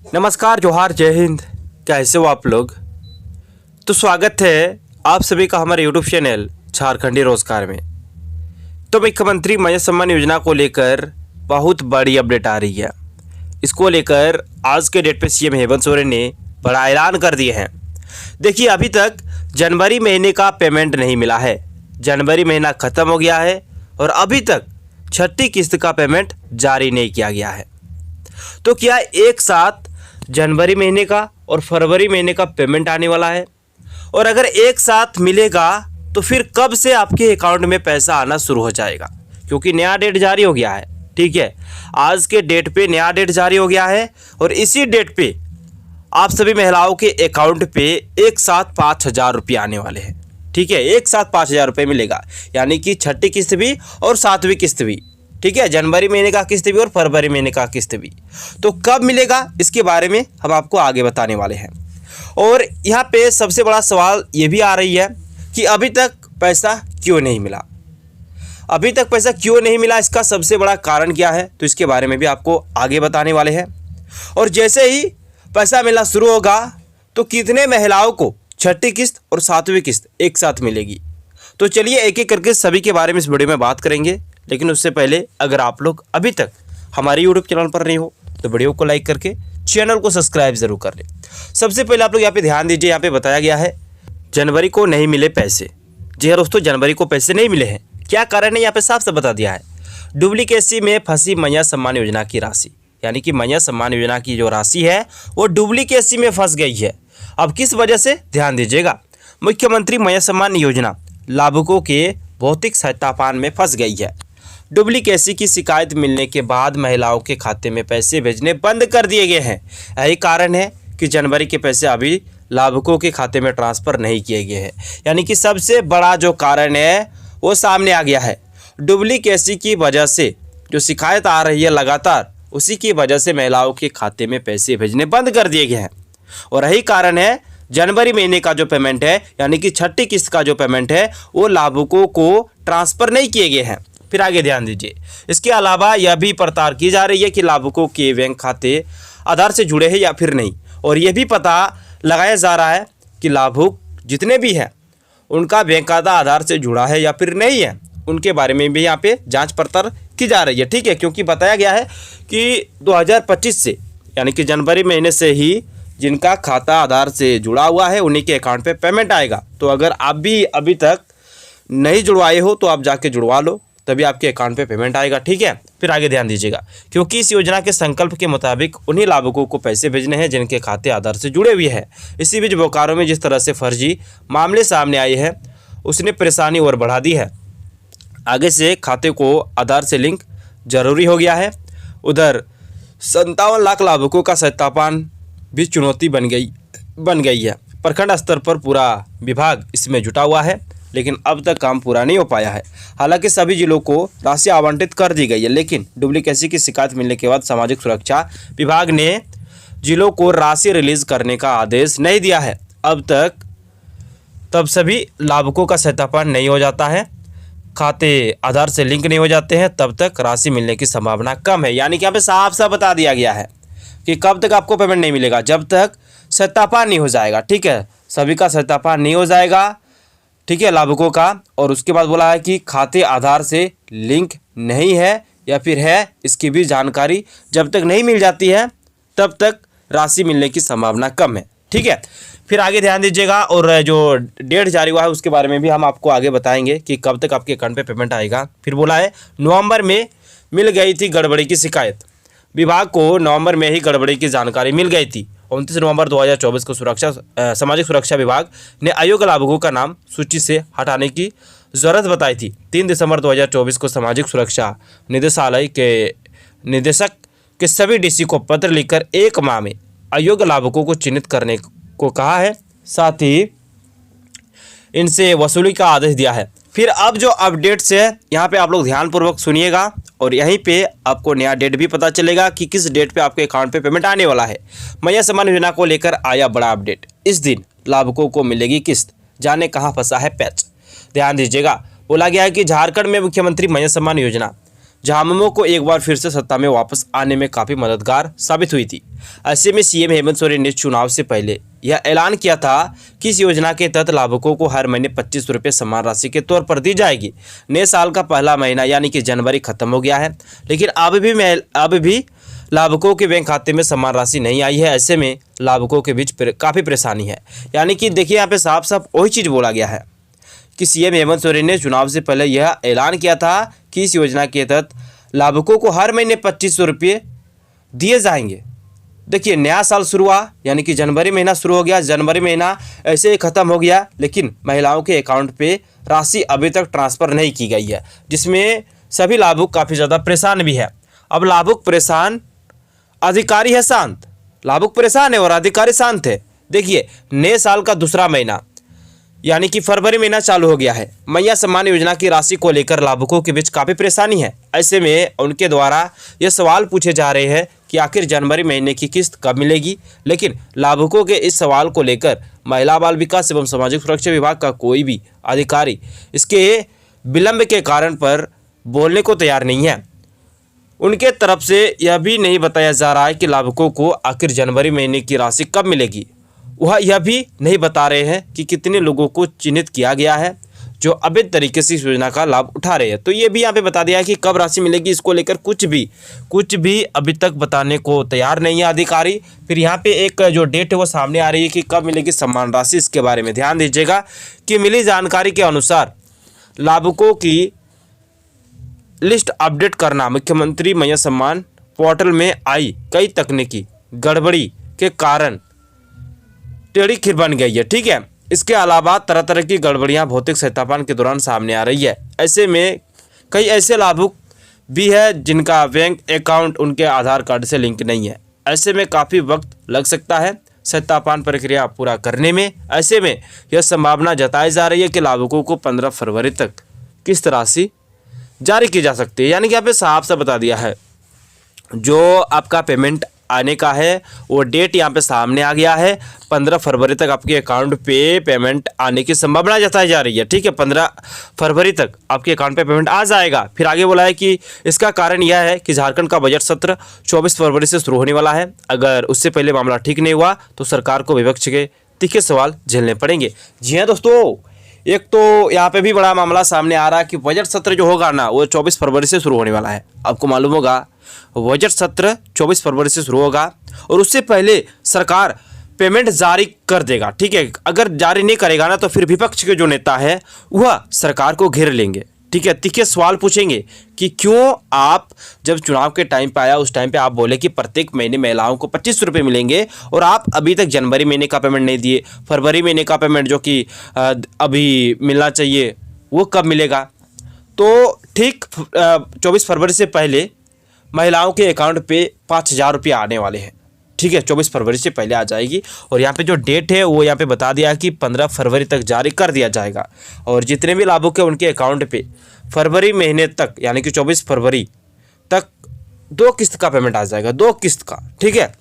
नमस्कार, जोहार, जय हिंद। कैसे हो आप लोग? तो स्वागत है आप सभी का हमारे यूट्यूब चैनल झारखंडी रोजगार में। तो मुख्यमंत्री मत्स्य सम्मान योजना को लेकर बहुत बड़ी अपडेट आ रही है। इसको लेकर आज के डेट पे सीएम हेमंत सोरेन ने बड़ा ऐलान कर दिए हैं। देखिए, अभी तक जनवरी महीने का पेमेंट नहीं मिला है। जनवरी महीना ख़त्म हो गया है और अभी तक छठी किस्त का पेमेंट जारी नहीं किया गया है। तो क्या एक साथ जनवरी महीने का और फरवरी महीने का पेमेंट आने वाला है? और अगर एक साथ मिलेगा तो फिर कब से आपके अकाउंट में पैसा आना शुरू हो जाएगा? क्योंकि नया डेट जारी हो गया है। ठीक है, आज के डेट पे नया डेट जारी हो गया है और इसी डेट पे आप सभी महिलाओं के अकाउंट पे एक साथ 5,000 रुपये आने वाले हैं। ठीक है, एक साथ 5,000 रुपये मिलेगा, यानी कि छठी किस्त भी और सातवीं किस्त भी। ठीक है, जनवरी महीने का किस्त भी और फरवरी महीने का किस्त भी। तो कब मिलेगा इसके बारे में हम आपको आगे बताने वाले हैं। और यहाँ पे सबसे बड़ा सवाल ये भी आ रही है कि अभी तक पैसा क्यों नहीं मिला? अभी तक पैसा क्यों नहीं मिला, इसका सबसे बड़ा कारण क्या है, तो इसके बारे में भी आपको आगे बताने वाले हैं। और जैसे ही पैसा मिलना शुरू होगा तो कितने महिलाओं को छठी किस्त और सातवीं किस्त एक साथ मिलेगी? तो चलिए एक एक करके सभी के बारे में इस वीडियो में बात करेंगे। लेकिन उससे पहले अगर आप लोग अभी तक हमारे यूट्यूब चैनल पर नहीं हो तो वीडियो को लाइक करके चैनल को सब्सक्राइब जरूर कर लें। सबसे पहले आप लोग यहाँ पे ध्यान दीजिए, यहाँ पे बताया गया है जनवरी को नहीं मिले पैसे। जी हाँ दोस्तों, जनवरी को पैसे नहीं मिले हैं। क्या कारण है, यहाँ पे साफ साफ बता दिया है। डुप्लीकेसी में फंसी मत्स्य सम्मान योजना की राशि, यानी कि मत्स्य सम्मान योजना की जो राशि है वो डुप्लीकेसी में फंस गई है। अब किस वजह से, ध्यान दीजिएगा। मुख्यमंत्री मत्स्य सम्मान योजना लाभुकों के भौतिक सत्यापन में फंस गई है। डुप्लीकेसी की शिकायत मिलने के बाद महिलाओं के खाते में पैसे भेजने बंद कर दिए गए हैं। यही कारण है कि जनवरी के पैसे अभी लाभुकों के खाते में ट्रांसफ़र नहीं किए गए हैं। यानी कि सबसे बड़ा जो कारण है वो सामने आ गया है। डुप्लीकेसी की वजह से जो शिकायत आ रही है लगातार, उसी की वजह से महिलाओं के खाते में पैसे भेजने बंद कर दिए गए हैं। और यही कारण है जनवरी महीने का जो पेमेंट है, यानी कि छठी किस्त का जो पेमेंट है, वो लाभुकों को ट्रांसफ़र नहीं किए गए हैं। फिर आगे ध्यान दीजिए, इसके अलावा यह भी पड़ताल की जा रही है कि लाभुकों के बैंक खाते आधार से जुड़े हैं या फिर नहीं। और यह भी पता लगाया जा रहा है कि लाभुक जितने भी हैं उनका बैंक खाता आधार से जुड़ा है या फिर नहीं है। उनके बारे में भी यहाँ पे जांच पड़ताल की जा रही है। ठीक है, क्योंकि बताया गया है कि 2025 से, यानी कि जनवरी महीने से ही जिनका खाता आधार से जुड़ा हुआ है उन्हीं के अकाउंट पे पेमेंट आएगा। तो अगर आप भी अभी तक नहीं जुड़वाए हो तो आप जाके जुड़वा लो, तभी आपके अकाउंट पे पेमेंट आएगा। ठीक है, फिर आगे ध्यान दीजिएगा, क्योंकि इस योजना के संकल्प के मुताबिक उन्हीं लाभुकों को पैसे भेजने हैं जिनके खाते आधार से जुड़े हुए हैं। इसी बीच बोकारो में जिस तरह से फर्जी मामले सामने आए हैं उसने परेशानी और बढ़ा दी है। आगे से खाते को आधार से लिंक जरूरी हो गया है। उधर 57 लाख लाभुकों का सत्यापन भी चुनौती बन गई है। प्रखंड स्तर पर पूरा विभाग इसमें जुटा हुआ है, लेकिन अब तक काम पूरा नहीं हो पाया है। हालांकि सभी जिलों को राशि आवंटित कर दी गई है, लेकिन डुप्लीकेसी की शिकायत मिलने के बाद सामाजिक सुरक्षा विभाग ने जिलों को राशि रिलीज करने का आदेश नहीं दिया है। अब तक तब सभी लाभुकों का सत्यापन नहीं हो जाता है, खाते आधार से लिंक नहीं हो जाते हैं, तब तक राशि मिलने की संभावना कम है। यानी कि यहाँ पे साफ साफ बता दिया गया है कि कब तक आपको पेमेंट नहीं मिलेगा, जब तक सत्यापन नहीं हो जाएगा। ठीक है, सभी का सत्यापन नहीं हो जाएगा, ठीक है, लाभुकों का। और उसके बाद बोला है कि खाते आधार से लिंक नहीं है या फिर है, इसकी भी जानकारी जब तक नहीं मिल जाती है तब तक राशि मिलने की संभावना कम है। ठीक है, फिर आगे ध्यान दीजिएगा। और जो डेट जारी हुआ है उसके बारे में भी हम आपको आगे बताएंगे कि कब तक आपके अकाउंट पे पेमेंट आएगा। फिर बोला है नवंबर में मिल गई थी गड़बड़ी की शिकायत। विभाग को नवंबर में ही गड़बड़ी की जानकारी मिल गई थी। 29 नवंबर 2024 को सामाजिक सुरक्षा विभाग ने अयोग्य लाभुकों का नाम सूची से हटाने की ज़रूरत बताई थी। 3 दिसंबर 2024 को सामाजिक सुरक्षा निदेशालय के निदेशक के सभी डीसी को पत्र लिखकर 1 माह में अयोग्य लाभुकों को चिन्हित करने को कहा है। साथ ही इनसे वसूली का आदेश दिया है। फिर अब जो अपडेट्स है यहाँ पे आप लोग ध्यानपूर्वक सुनिएगा और यहीं पे आपको नया डेट भी पता चलेगा कि किस डेट पे आपके अकाउंट पे पेमेंट आने वाला है। मत्स्य सम्मान योजना को लेकर आया बड़ा अपडेट। इस दिन लाभुकों को मिलेगी किस्त, जाने कहां फंसा है पैच। ध्यान दीजिएगा, बोला गया है कि झारखंड में मुख्यमंत्री मत्स्य सम्मान योजना झामुमो को एक बार फिर से सत्ता में वापस आने में काफ़ी मददगार साबित हुई थी। ऐसे में सीएम हेमंत सोरेन ने चुनाव से पहले यह ऐलान किया था कि इस योजना के तहत लाभुकों को हर महीने 25 रुपये समान राशि के तौर पर दी जाएगी। नए साल का पहला महीना यानी कि जनवरी खत्म हो गया है, लेकिन अब भी लाभुकों के बैंक खाते में समान राशि नहीं आई है। ऐसे में लाभुकों के बीच काफ़ी परेशानी है। यानी कि देखिए यहाँ पे साफ साफ वही चीज़ बोला गया है कि सीएम हेमंत सोरेन ने चुनाव से पहले यह ऐलान किया था कि इस योजना के तहत लाभुकों को हर महीने 2500 रुपये दिए जाएंगे। देखिए नया साल शुरू हुआ, यानी कि जनवरी महीना शुरू हो गया, जनवरी महीना ऐसे ही ख़त्म हो गया, लेकिन महिलाओं के अकाउंट पे राशि अभी तक ट्रांसफ़र नहीं की गई है, जिसमें सभी लाभुक काफ़ी ज़्यादा परेशान भी है। अब लाभुक परेशान, अधिकारी है शांत। लाभुक परेशान है और अधिकारी शांत है। देखिए नए साल का दूसरा महीना यानी कि फरवरी महीना चालू हो गया है। मैया सम्मान योजना की राशि को लेकर लाभुकों के बीच काफ़ी परेशानी है। ऐसे में उनके द्वारा ये सवाल पूछे जा रहे हैं कि आखिर जनवरी महीने की किस्त कब मिलेगी। लेकिन लाभुकों के इस सवाल को लेकर महिला बाल विकास एवं सामाजिक सुरक्षा विभाग का कोई भी अधिकारी इसके विलंब के कारण पर बोलने को तैयार नहीं है। उनके तरफ से यह भी नहीं बताया जा रहा है कि लाभुकों को आखिर जनवरी महीने की राशि कब मिलेगी। वह यह भी नहीं बता रहे हैं कि कितने लोगों को चिन्हित किया गया है जो अवैध तरीके से इस योजना का लाभ उठा रहे हैं। तो ये भी यहाँ पे बता दिया है कि कब राशि मिलेगी, इसको लेकर कुछ भी अभी तक बताने को तैयार नहीं है अधिकारी। फिर यहाँ पे एक जो डेट है वो सामने आ रही है कि कब मिलेगी सम्मान राशि। इसके बारे में ध्यान दीजिएगा कि मिली जानकारी के अनुसार लाभुकों की लिस्ट अपडेट करना मुख्यमंत्री मैया सम्मान पोर्टल में आई कई तकनीकी गड़बड़ी के कारण टेढ़ी खीर बन गई है। ठीक है, इसके अलावा तरह तरह की गड़बड़ियां भौतिक सत्यापन के दौरान सामने आ रही है। ऐसे में कई ऐसे लाभुक भी है जिनका बैंक अकाउंट उनके आधार कार्ड से लिंक नहीं है। ऐसे में काफ़ी वक्त लग सकता है सत्यापन प्रक्रिया पूरा करने में। ऐसे में यह संभावना जताई जा रही है कि लाभुकों को 15 फरवरी तक किस्त राशि जारी की जा सकती है। यानी कि यहाँ पे साफ साफ बता दिया है जो आपका पेमेंट आने का है वो डेट यहाँ पे सामने आ गया है। 15 फरवरी तक आपके अकाउंट पे पेमेंट आने की संभावना जताई जा रही है। ठीक है, 15 फरवरी तक आपके अकाउंट पे पेमेंट आ जाएगा। फिर आगे बोला है कि इसका कारण यह है कि झारखंड का बजट सत्र 24 फरवरी से शुरू होने वाला है। अगर उससे पहले मामला ठीक नहीं हुआ तो सरकार को विपक्ष के तीखे सवाल झेलने पड़ेंगे। जी हाँ दोस्तों, एक तो यहाँ पे भी बड़ा मामला सामने आ रहा है कि बजट सत्र जो होगा ना वो 24 फरवरी से शुरू होने वाला है। आपको मालूम होगा बजट सत्र 24 फरवरी से शुरू होगा और उससे पहले सरकार पेमेंट जारी कर देगा। ठीक है, अगर जारी नहीं करेगा ना तो फिर विपक्ष के जो नेता है वह सरकार को घेर लेंगे। ठीक है, तीखे सवाल पूछेंगे कि क्यों आप जब चुनाव के टाइम पे आया उस टाइम पे आप बोले कि प्रत्येक महीने महिलाओं को 25 रुपये मिलेंगे और आप अभी तक जनवरी महीने का पेमेंट नहीं दिए। फरवरी महीने का पेमेंट जो कि अभी मिलना चाहिए वो कब मिलेगा। तो ठीक 24 फरवरी से पहले महिलाओं के अकाउंट पे 5000 रुपये आने वाले हैं। ठीक है, 24 फरवरी से पहले आ जाएगी और यहाँ पे जो डेट है वो यहाँ पे बता दिया है कि 15 फरवरी तक जारी कर दिया जाएगा। और जितने भी लाभुक हैं उनके अकाउंट पे फरवरी महीने तक यानी कि 24 फरवरी तक 2 किस्त का पेमेंट आ जाएगा, 2 किस्त का। ठीक है,